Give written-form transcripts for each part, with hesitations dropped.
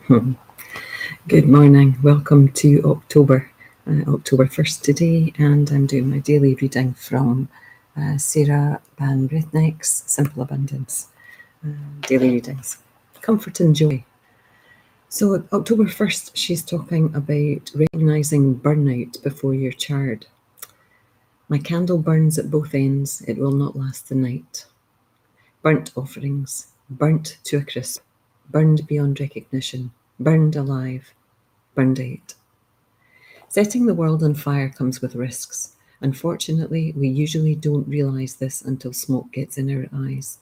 Good morning. Welcome to October 1st today, and I'm doing my daily reading from Sarah Van Breathnach's Simple Abundance daily readings. Comfort and joy. So, October 1st, she's talking about recognizing burnout before you're charred. My candle burns at both ends, it will not last the night. Burnt offerings, burnt to a crisp, burned beyond recognition, burned alive, burned out. Setting the world on fire comes with risks. Unfortunately, we usually don't realise this until smoke gets in our eyes.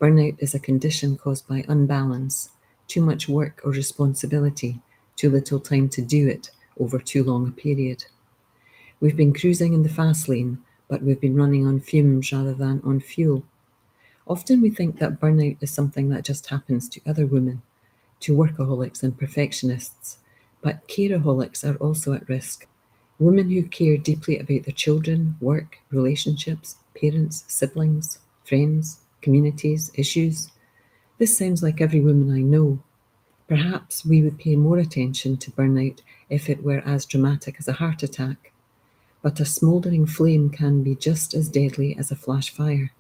Burnout is a condition caused by unbalance, too much work or responsibility, too little time to do it over too long a period. We've been cruising in the fast lane, but we've been running on fumes rather than on fuel. Often we think that burnout is something that just happens to other women, to workaholics and perfectionists, but careaholics are also at risk. Women who care deeply about their children, work, relationships, parents, siblings, friends, communities, issues. This sounds like every woman I know. Perhaps we would pay more attention to burnout if it were as dramatic as a heart attack. But a smouldering flame can be just as deadly as a flash fire.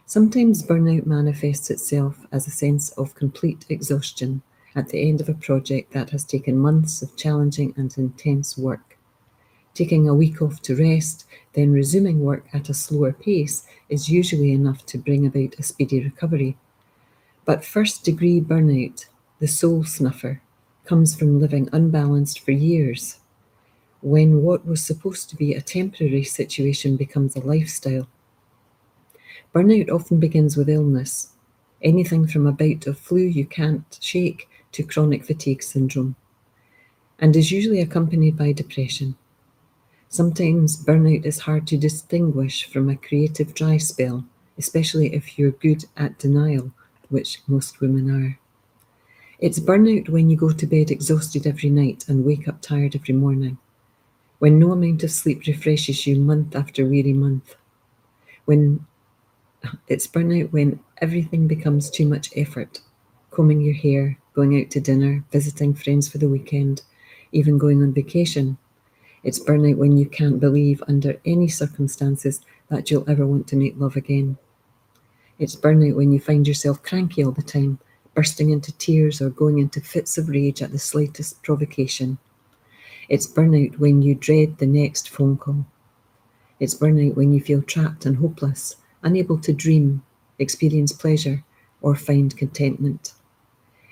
Sometimes burnout manifests itself as a sense of complete exhaustion at the end of a project that has taken months of challenging and intense work. Taking a week off to rest, then resuming work at a slower pace is usually enough to bring about a speedy recovery. But first-degree burnout, the soul snuffer, comes from living unbalanced for years, when what was supposed to be a temporary situation becomes a lifestyle. Burnout often begins with illness, anything from a bout of flu you can't shake to chronic fatigue syndrome, and is usually accompanied by depression. Sometimes burnout is hard to distinguish from a creative dry spell, especially if you're good at denial, which most women are. It's burnout when you go to bed exhausted every night and wake up tired every morning, when no amount of sleep refreshes you month after weary month. It's burnout when everything becomes too much effort. Combing your hair, going out to dinner, visiting friends for the weekend, even going on vacation. It's burnout when you can't believe under any circumstances that you'll ever want to make love again. It's burnout when you find yourself cranky all the time, bursting into tears or going into fits of rage at the slightest provocation. It's burnout when you dread the next phone call. It's burnout when you feel trapped and hopeless, unable to dream, experience pleasure, or find contentment.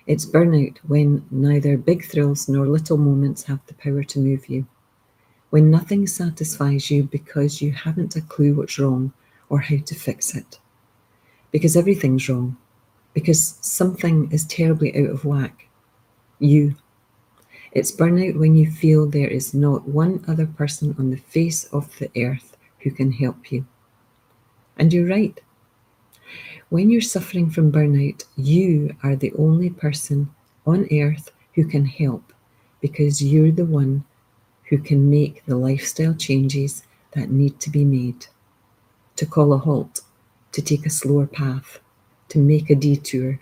It's burnout when neither big thrills nor little moments have the power to move you. When nothing satisfies you because you haven't a clue what's wrong or how to fix it. Because everything's wrong. Because something is terribly out of whack. You. It's burnout when you feel there is not one other person on the face of the earth who can help you. And you're right. When you're suffering from burnout, you are the only person on earth who can help because you're the one who can make the lifestyle changes that need to be made. To call a halt, to take a slower path, to make a detour.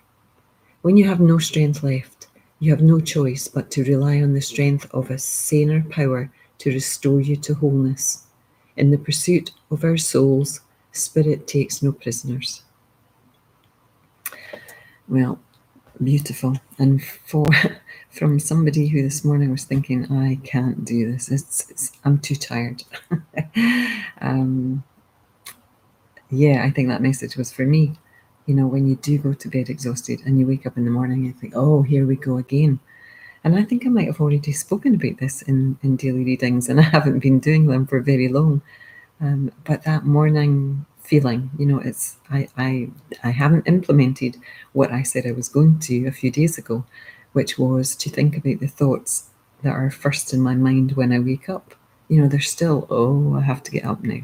When you have no strength left, you have no choice but to rely on the strength of a saner power to restore you to wholeness. In the pursuit of our souls, spirit takes no prisoners. Well, beautiful. And from somebody who this morning was thinking, I can't do this. I'm too tired. Yeah, I think that message was for me. You know, when you do go to bed exhausted and you wake up in the morning and you think, oh, here we go again. And I think I might have already spoken about this in daily readings, and I haven't been doing them for very long. But that morning feeling, you know, I haven't implemented what I said I was going to a few days ago, which was to think about the thoughts that are first in my mind when I wake up. You know, they're still, oh, I have to get up now,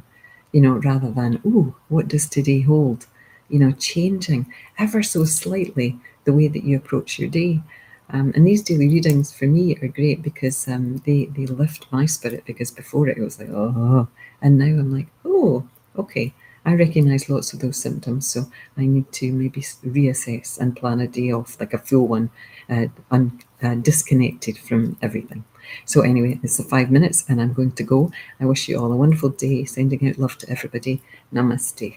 you know, rather than, oh, what does today hold? You know, changing ever so slightly the way that you approach your day. And these daily readings for me are great because they lift my spirit, because before it was like, oh, and now I'm like, oh, okay, I recognise lots of those symptoms, so I need to maybe reassess and plan a day off, like a full one, disconnected from everything. So anyway, it's the 5 minutes and I'm going to go. I wish you all a wonderful day, sending out love to everybody. Namaste.